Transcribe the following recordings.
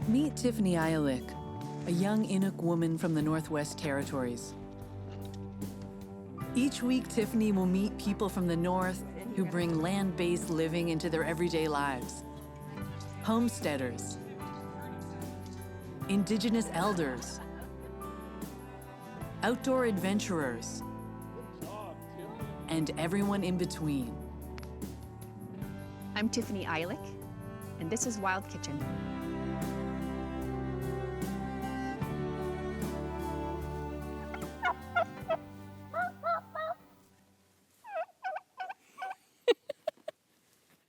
Meet Tiffany Ayalik, a young Inuk woman from the Northwest Territories. Each week, Tiffany will meet people from the North who bring land-based living into their everyday lives. Homesteaders, Indigenous elders, outdoor adventurers, and everyone in between. I'm Tiffany Ayalik, and this is Wild Kitchen.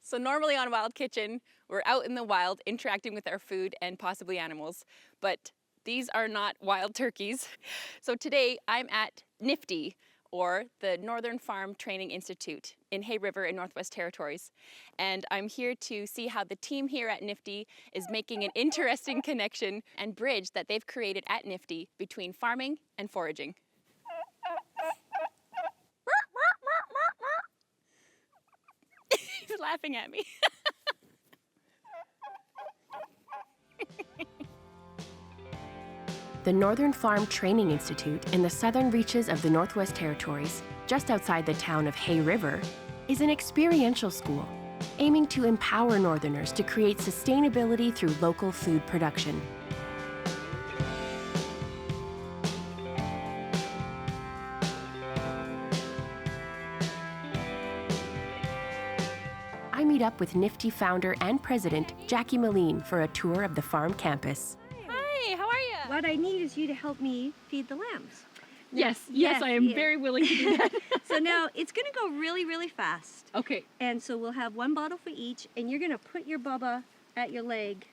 So normally on Wild Kitchen, we're out in the wild interacting with our food and possibly animals, but these are not wild turkeys. So today I'm at NIFTY, or the Northern Farm Training Institute in Hay River in Northwest Territories. And I'm here to see how the team here at NIFTY is making an interesting connection and bridge that they've created at NIFTY between farming and foraging. He's laughing at me. The Northern Farm Training Institute in the southern reaches of the Northwest Territories, just outside the town of Hay River, is an experiential school aiming to empower Northerners to create sustainability through local food production. I meet up with NIFTY founder and president Jackie Moline for a tour of the farm campus. Hi, how are you? What I need is you to help me feed the lambs. Yes, I am very willing to do that. So now it's going to go really, really fast. Okay. And so we'll have one bottle for each, and you're going to put your bubba at your leg.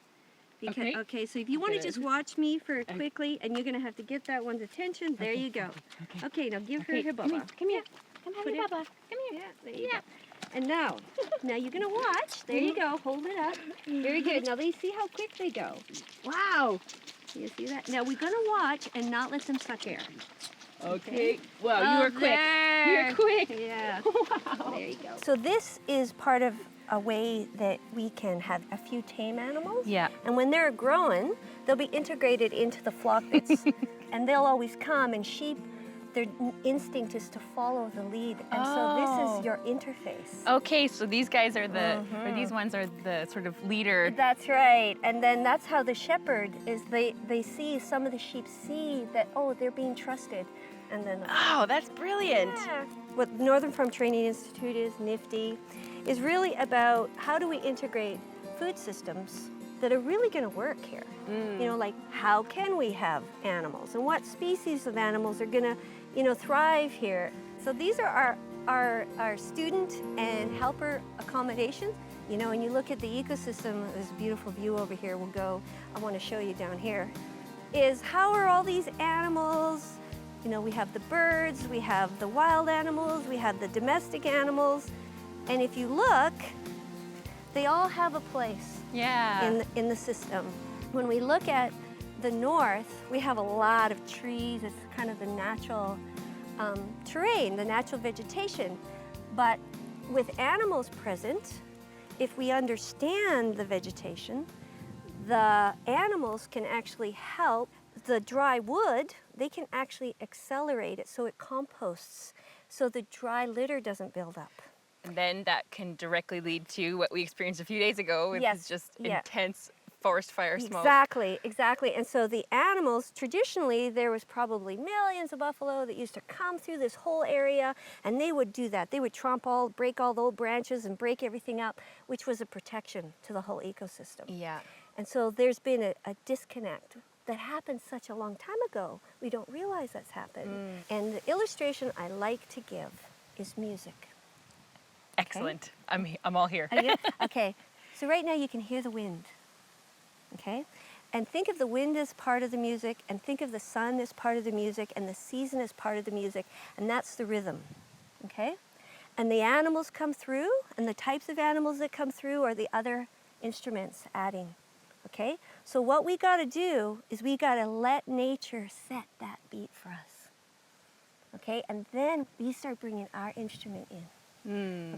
Because, okay, so if you want to just watch me for quickly, and you're going to have to get that one's attention, there you go. Okay, now give her her bubba. Come here. Come have your bubba. Come here. Yeah, there you go. And now you're going to watch. There you go. Hold it up. Very good. Now, see how quick they go. Wow. You see that? Now, we're going to watch and not let them suck air. Okay. Wow, you are quick. You're quick. Yeah. Wow. There you go. So this is part of a way that we can have a few tame animals. Yeah. And when they're growing, they'll be integrated into the flock that's, and they'll always come. And sheep, their instinct is to follow the lead. And so this is your interface. Okay, so these guys are the, or these ones are the sort of leader. That's right. And then that's how the shepherd is, they see, some of the sheep see that, oh, they're being trusted. And then, Oh, that's brilliant. yeah. What Northern Farm Training Institute is, NIFTY, is really about how do we integrate food systems that are really going to work here. You know, like how can we have animals and what species of animals are going to, you know, thrive here. So these are our student and helper accommodations. You know, when you look at the ecosystem, this beautiful view over here, I want to show you down here, is how are all these animals. You know, we have the birds, we have the wild animals, we have the domestic animals, and if you look, they all have a place in the system. When we look at the north, we have a lot of trees. It's kind of the natural terrain, the natural vegetation. But with animals present, if we understand the vegetation, the animals can actually help the dry wood. They can actually accelerate it so it composts, so the dry litter doesn't build up. And then that can directly lead to what we experienced a few days ago, which is just intense forest fire smoke. Exactly. And so the animals, traditionally, there was probably millions of buffalo that used to come through this whole area, and they would do that. They would break all the old branches and break everything up, which was a protection to the whole ecosystem. Yeah. And so there's been a disconnect that happened such a long time ago. We don't realize that's happened. And the illustration I like to give is music. Excellent. Okay? I'm all here. Okay, so right now you can hear the wind, okay? And think of the wind as part of the music, and think of the sun as part of the music, and the season as part of the music, and that's the rhythm, okay? And the animals come through, and the types of animals that come through are the other instruments adding, okay? So what we gotta do is we gotta let nature set that beat for us, okay? And then we start bringing our instrument in,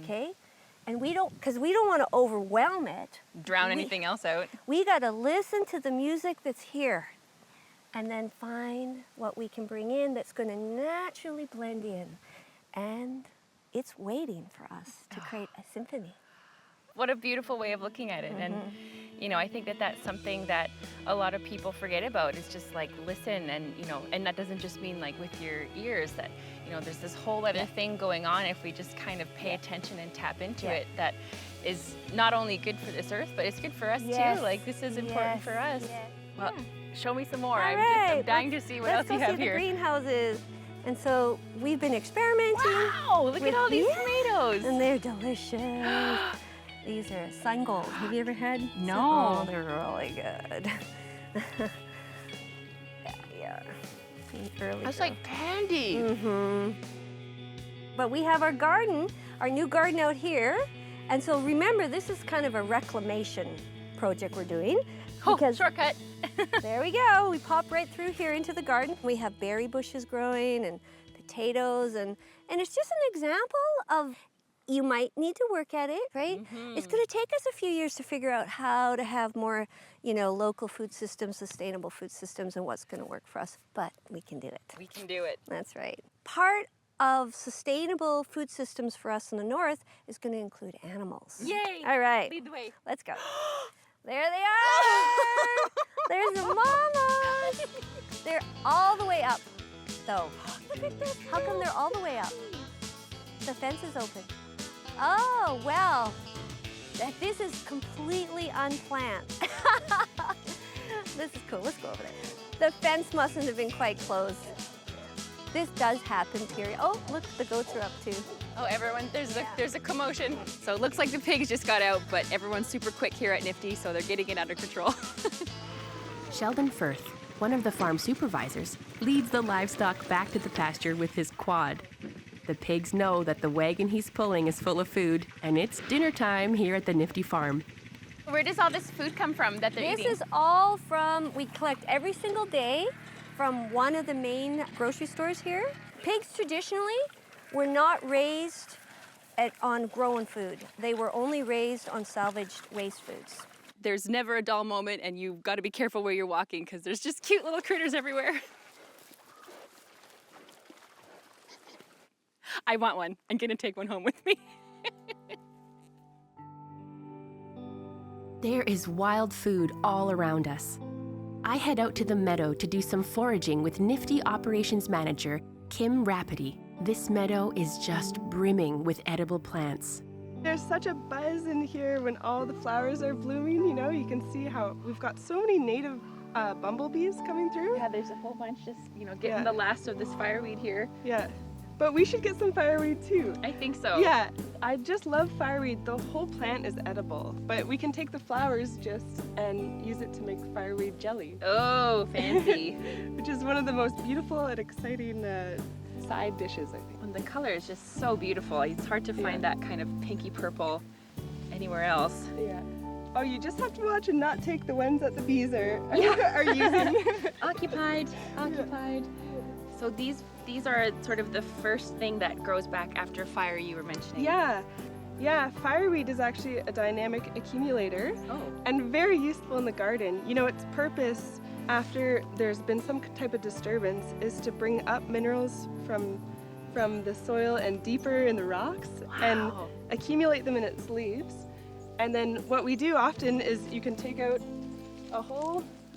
okay? And because we don't want to overwhelm it. Drown anything else out. We got to listen to the music that's here and then find what we can bring in that's going to naturally blend in. And it's waiting for us to create a symphony. What a beautiful way of looking at it. And, you know, I think that that's something that a lot of people forget about is just like listen and, you know, and that doesn't just mean like with your ears that, you know, there's this whole other thing going on if we just kind of pay attention and tap into it that is not only good for this earth, but it's good for us too. Like this is important for us. Well, show me some more. I'm dying to see what else you have here. Let's go see the greenhouses. And so we've been experimenting. Wow, look at all these tomatoes. And they're delicious. These are sun gold. Have you ever had? No. Oh, they're really good. yeah. That's like candy. But we have our garden, our new garden out here. And so remember, this is kind of a reclamation project we're doing. Because shortcut. There we go. We pop right through here into the garden. We have berry bushes growing and potatoes, and it's just an example of you might need to work at it, right? It's going to take us a few years to figure out how to have more, you know, local food systems, sustainable food systems, and what's going to work for us. But we can do it. We can do it. That's right. Part of sustainable food systems for us in the north is going to include animals. Yay! All right. Lead the way. Let's go. There they are! There's the mamas! They're all the way up, though. Look at this. How come they're all the way up? The fence is open. Oh, well, this is completely unplanned. This is cool. Let's go over there. The fence mustn't have been quite closed. This does happen, period. Oh, look, the goats are up too. Oh, everyone, there's a commotion. So it looks like the pigs just got out, but everyone's super quick here at Nifty, so they're getting it under control. Sheldon Firth, one of the farm supervisors, leads the livestock back to the pasture with his quad. The pigs know that the wagon he's pulling is full of food, and it's dinner time here at the Nifty farm. Where does all this food come from that they're eating? This is all from, we collect every single day from one of the main grocery stores here. Pigs traditionally were not raised on grown food. They were only raised on salvaged waste foods. There's never a dull moment, and you've got to be careful where you're walking because there's just cute little critters everywhere. I want one. I'm gonna take one home with me. There is wild food all around us. I head out to the meadow to do some foraging with Nifty Operations Manager Kim Rapity. This meadow is just brimming with edible plants. There's such a buzz in here when all the flowers are blooming, you know, you can see how we've got so many native bumblebees coming through. Yeah, there's a whole bunch just, you know, getting the last of this fireweed here. Yeah, but we should get some fireweed too. I think so. Yeah, I just love fireweed. The whole plant is edible, but we can take the flowers just and use it to make fireweed jelly. Oh, fancy. Which is one of the most beautiful and exciting side dishes, I think. And the color is just so beautiful. It's hard to find that kind of pinky purple anywhere else. Yeah. Oh, you just have to watch and not take the ones that the bees are using. Occupied. So these are sort of the first thing that grows back after fire you were mentioning. Yeah, fireweed is actually a dynamic accumulator and very useful in the garden. You know, its purpose after there's been some type of disturbance is to bring up minerals from the soil and deeper in the rocks and accumulate them in its leaves. And then what we do often is you can take out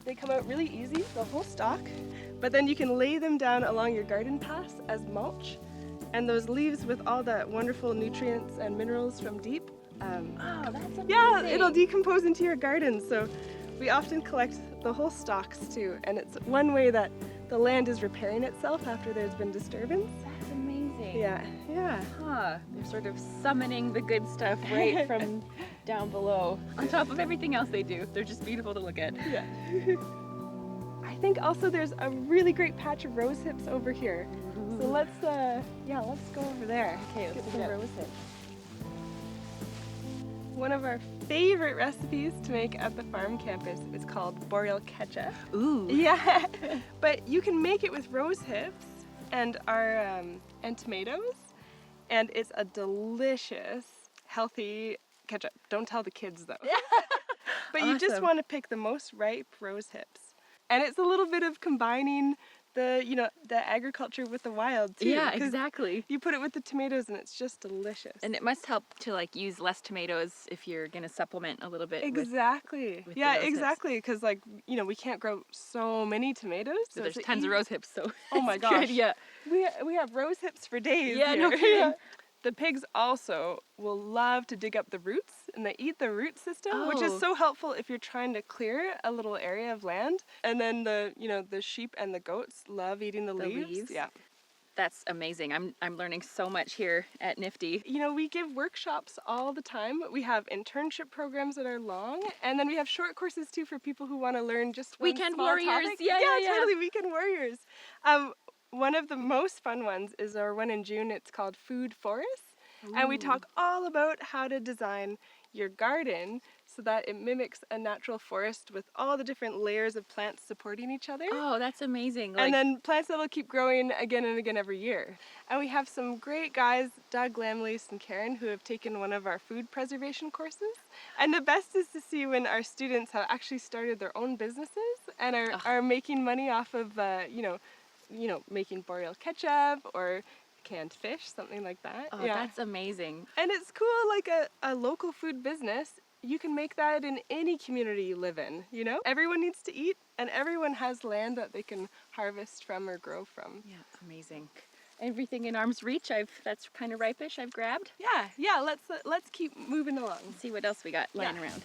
they come out really easy, the whole stalk, but then you can lay them down along your garden paths as mulch. And those leaves with all that wonderful nutrients and minerals from deep, that's amazing. Yeah, it'll decompose into your garden. So we often collect the whole stalks too, and it's one way that the land is repairing itself after there's been disturbance. That's amazing. Yeah. Huh. They're sort of summoning the good stuff right from down below. On top of everything else they do. They're just beautiful to look at. Yeah. I think also there's a really great patch of rose hips over here. So let's go over there. Okay, let's get some do it. rose hips. One of our favorite recipes to make at the farm campus is called Boreal Ketchup. Ooh. Yeah, but you can make it with rose hips and and tomatoes, and it's a delicious healthy ketchup. Don't tell the kids though. But you just want to pick the most ripe rose hips. And it's a little bit of combining the agriculture with the wild too. Yeah, 'cause exactly. You put it with the tomatoes and it's just delicious. And it must help to like use less tomatoes if you're gonna supplement a little bit. Exactly. with the Yeah, rose hips. exactly. Because we can't grow so many tomatoes. So there's it's tons of rose hips, so Oh my it's gosh. good, yeah. We have rose hips for days. Yeah, no here. kidding. The pigs also will love to dig up the roots, and they eat the root system, which is Oh. so helpful if you're trying to clear a little area of land. And then the sheep and the goats love eating the leaves. Yeah. That's amazing. I'm learning so much here at Nifty. We give workshops all the time. We have internship programs that are long, and then we have short courses too for people who want to learn just one Weekend small warriors. topic. Yeah. Totally, weekend warriors. One of the most fun ones is our one in June. It's called Food Forests, and we talk all about how to design your garden so that it mimics a natural forest with all the different layers of plants supporting each other. Oh, that's amazing. And then plants that will keep growing again and again every year. And we have some great guys, Doug, Lamley's, and Karen, who have taken one of our food preservation courses. And the best is to see when our students have actually started their own businesses and are making money off of, making Boreal ketchup or canned fish, something like that. Oh, that's amazing. And it's cool, like a local food business. You can make that in any community you live in, Everyone needs to eat, and everyone has land that they can harvest from or grow from. Yeah, amazing. Everything in arm's reach, that's kind of ripish, I've grabbed. Yeah, let's keep moving along. Let's see what else we got lying around.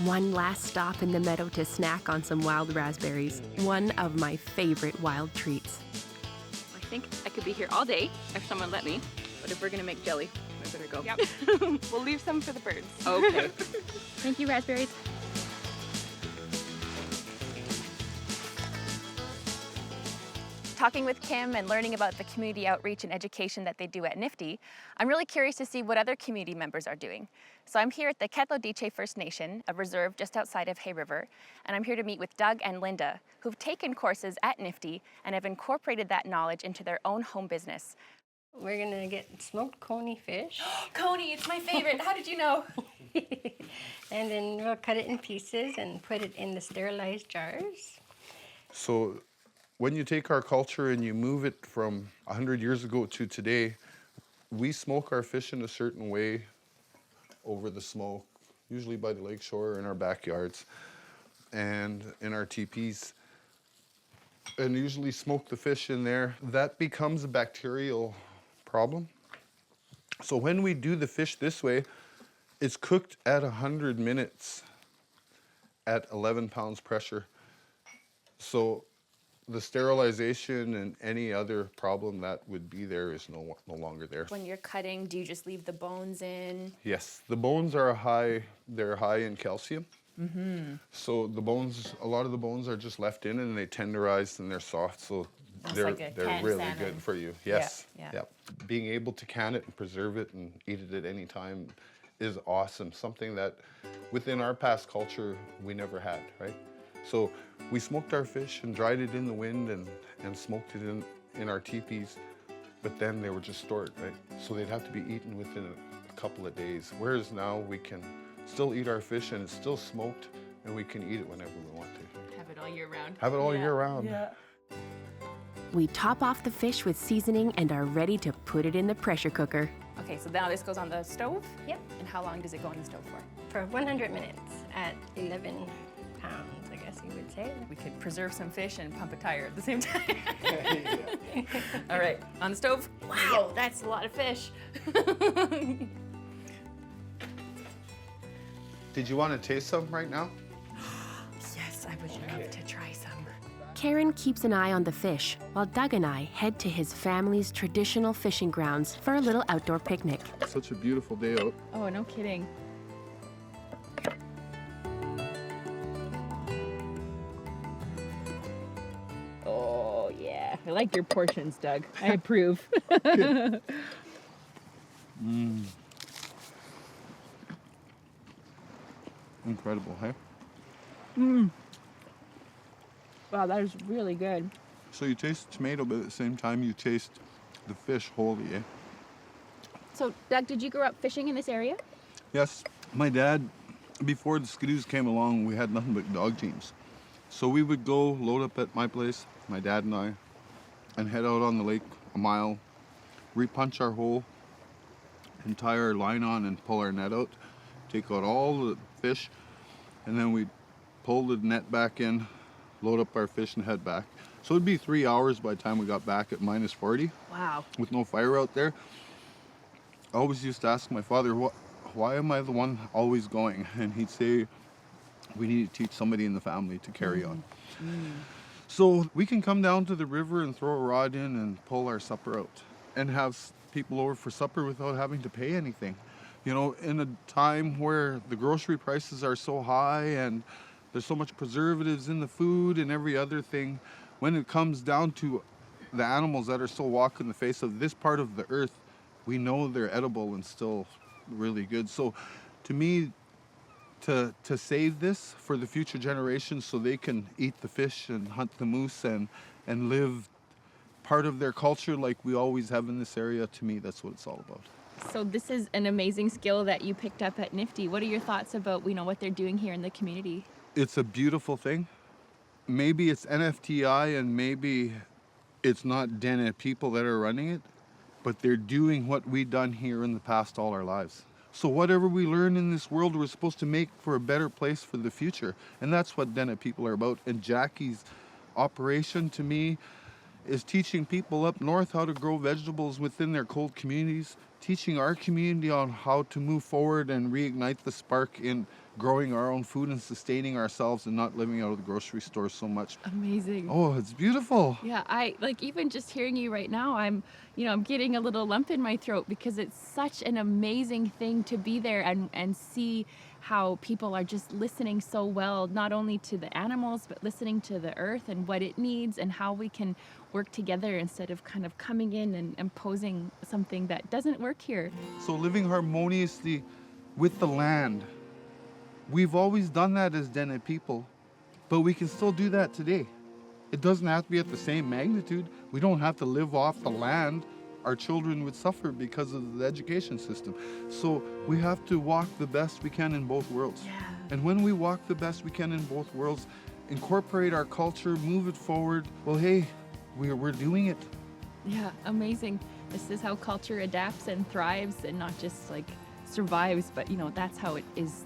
One last stop in the meadow to snack on some wild raspberries, one of my favorite wild treats. I think I could be here all day if someone let me, but if we're gonna make jelly, I better go. Yep. We'll leave some for the birds. Okay. Thank you, raspberries. Talking with Kim and learning about the community outreach and education that they do at Nifty, I'm really curious to see what other community members are doing. So I'm here at the Ketlo First Nation, a reserve just outside of Hay River, and I'm here to meet with Doug and Linda, who've taken courses at Nifty and have incorporated that knowledge into their own home business. We're gonna get smoked coney fish. Coney, it's my favorite. How did you know? And then we'll cut it in pieces and put it in the sterilized jars. So when you take our culture and you move it from 100 years ago to today, we smoke our fish in a certain way over the smoke, usually by the lake shore or in our backyards and in our teepees, and usually smoke the fish in there. That becomes a bacterial problem. So when we do the fish this way, it's cooked at 100 minutes at 11 pounds pressure. So the sterilization and any other problem that would be there is no longer there. When you're cutting, do you just leave the bones in? Yes, the bones are they're high in calcium. Mm-hmm. So the bones, a lot of the bones are just left in and they tenderize and they're soft, so they're really salmon. good for you. Yes. Yeah. Being able to can it and preserve it and eat it at any time is awesome. Something that within our past culture we never had, right? So we smoked our fish and dried it in the wind and smoked it in our teepees, but then they were just stored, right? So they'd have to be eaten within a couple of days. Whereas now we can still eat our fish and it's still smoked and we can eat it whenever we want to. Have it all year round. Have it all year round. Yeah. We top off the fish with seasoning and are ready to put it in the pressure cooker. Okay, so now this goes on the stove? Yep. And how long does it go on the stove for? For 100 minutes at 11 pounds, I guess you would say. We could preserve some fish and pump a tire at the same time. All right, on the stove. Wow, that's a lot of fish. Did you want to taste some right now? Yes, I would love to try some. Karen keeps an eye on the fish, while Doug and I head to his family's traditional fishing grounds for a little outdoor picnic. Such a beautiful day out. Oh, no kidding. Oh, yeah. I like your portions, Doug. I approve. Incredible, hey? Wow, that is really good. So you taste the tomato, but at the same time you taste the fish wholly, eh? So, Doug, did you grow up fishing in this area? Yes, my dad, before the skidoos came along, we had nothing but dog teams. So we would go load up at my place, my dad and I, and head out on the lake a mile, repunch our hole, and tie our line on and pull our net out, take out all the fish, and then we'd pull the net back in, load up our fish and head back. So it'd be 3 hours by the time we got back at minus 40. Wow. With no fire out there. I always used to ask my father, why am I the one always going? And he'd say, we need to teach somebody in the family to carry on. So we can come down to the river and throw a rod in and pull our supper out and have people over for supper without having to pay anything. You know, in a time where the grocery prices are so high and there's so much preservatives in the food and every other thing, when it comes down to the animals that are still walking the face of this part of the earth, we know they're edible and still really good. So to me, to save this for the future generations so they can eat the fish and hunt the moose and live part of their culture like we always have in this area, to me, that's what it's all about. So this is an amazing skill that you picked up at Nifty. What are your thoughts about, what they're doing here in the community? It's a beautiful thing. Maybe it's NFTI and maybe it's not Dene people that are running it, but they're doing what we've done here in the past all our lives. So whatever we learn in this world, we're supposed to make for a better place for the future. And that's what Dene people are about. And Jackie's operation, to me, is teaching people up north how to grow vegetables within their cold communities, teaching our community on how to move forward and reignite the spark in growing our own food and sustaining ourselves and not living out of the grocery store so much. Amazing. Oh, it's beautiful. Yeah, I even just hearing you right now, I'm getting a little lump in my throat because it's such an amazing thing to be there and see how people are just listening so well, not only to the animals, but listening to the earth and what it needs and how we can work together instead of kind of coming in and imposing something that doesn't work here. So living harmoniously with the land. We've always done that as Dene people, but we can still do that today. It doesn't have to be at the same magnitude. We don't have to live off the land. Our children would suffer because of the education system. So we have to walk the best we can in both worlds. Yeah. And when we walk the best we can in both worlds, incorporate our culture, move it forward, well, hey, we're doing it. Yeah, amazing. This is how culture adapts and thrives and not just like survives, but that's how it is.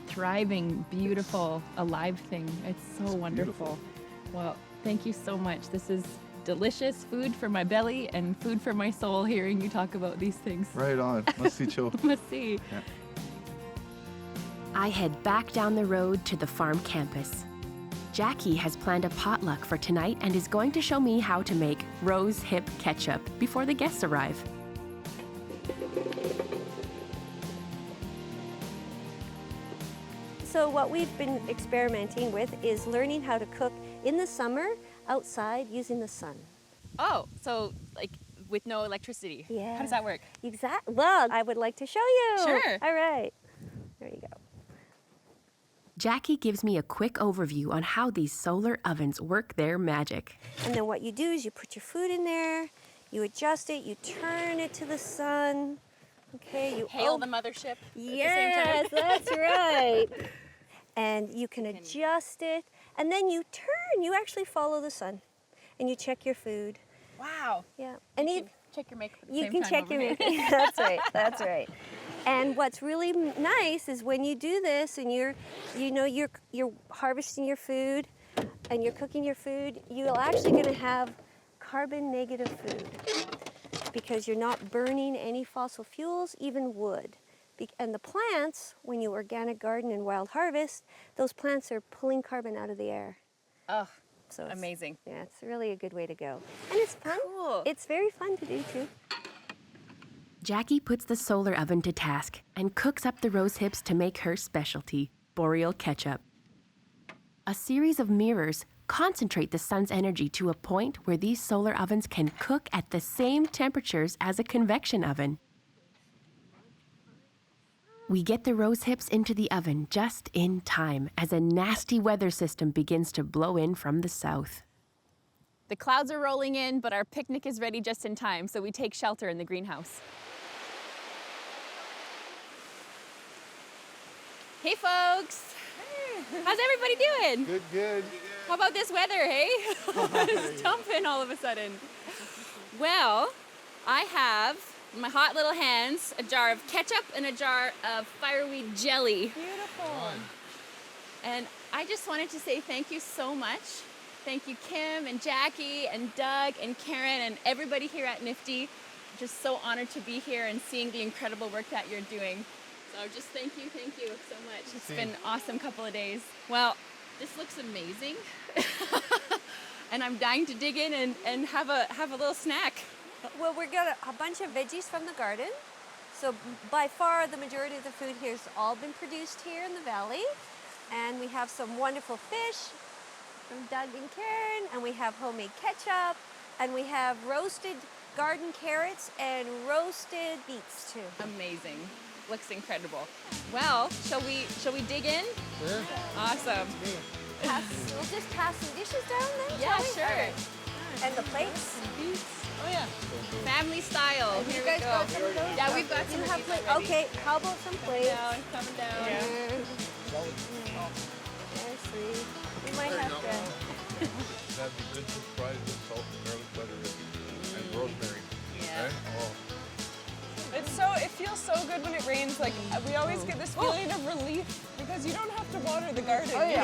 Thriving, beautiful, alive thing. It's so wonderful. Well, thank you so much. This is delicious food for my belly and food for my soul hearing you talk about these things. Right on. Let's see, Cho. Let's see. Yeah. I head back down the road to the farm campus. Jackie has planned a potluck for tonight and is going to show me how to make rose hip ketchup before the guests arrive. So what we've been experimenting with is learning how to cook in the summer outside using the sun. Oh, so like with no electricity. Yeah. How does that work? Exactly. Well, I would like to show you. Sure. All right. There you go. Jackie gives me a quick overview on how these solar ovens work their magic. And then what you do is you put your food in there, you adjust it, you turn it to the sun. Okay, you Hail the mothership. Yes, that's right. And you can adjust it, and then you turn. You actually follow the sun, and you check your food. Wow. Yeah, and You can check your makeup at the you same can time check over your here. makeup. That's right. That's right. And what's really nice is when you do this, and you're harvesting your food, and you're cooking your food, you're actually going to have carbon negative food because you're not burning any fossil fuels, even wood. And the plants, when you organic garden and wild harvest, those plants are pulling carbon out of the air. Oh, So it's, amazing. Yeah, it's really a good way to go. And it's fun. Cool. It's very fun to do too. Jackie puts the solar oven to task and cooks up the rose hips to make her specialty, Boreal ketchup. A series of mirrors concentrate the sun's energy to a point where these solar ovens can cook at the same temperatures as a convection oven. We get the rose hips into the oven just in time as a nasty weather system begins to blow in from the south. The clouds are rolling in, but our picnic is ready just in time, so we take shelter in the greenhouse. Hey folks! How's everybody doing? Good, good. How about this weather, hey? It's dumping all of a sudden. Well, I have in my hot little hands a jar of ketchup and a jar of fireweed jelly. Beautiful. And I just wanted to say thank you so much. Thank you, Kim and Jackie and Doug and Karen and everybody here at Nifty. Just so honored to be here and seeing the incredible work that you're doing. So just thank you so much. It's been an awesome couple of days. Well, this looks amazing. And I'm dying to dig in and have a little snack. Well, we got a bunch of veggies from the garden. So by far the majority of the food here has all been produced here in the valley. And we have some wonderful fish from Doug and Karen, and we have homemade ketchup, and we have roasted garden carrots and roasted beets too. Amazing. Looks incredible. Well, shall we dig in? Sure. Awesome. We'll just pass some dishes down then? Yeah, shall we? sure. All right. And the plates. Oh yeah. Family style. You Here guys we go. got some of those? Yeah, we've got You some have of these plates. already. Okay, how about some plates? Coming down. Let's see. We might have to. That'd be good surprise with salt and garlic butter and rosemary. Yeah. Eh? Oh. It feels so good when it rains. Like we always get this feeling of relief because you don't have to water the garden. You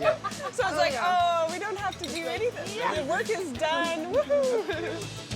know? So it's like, oh, we don't have to do anything. The work is done. Woohoo!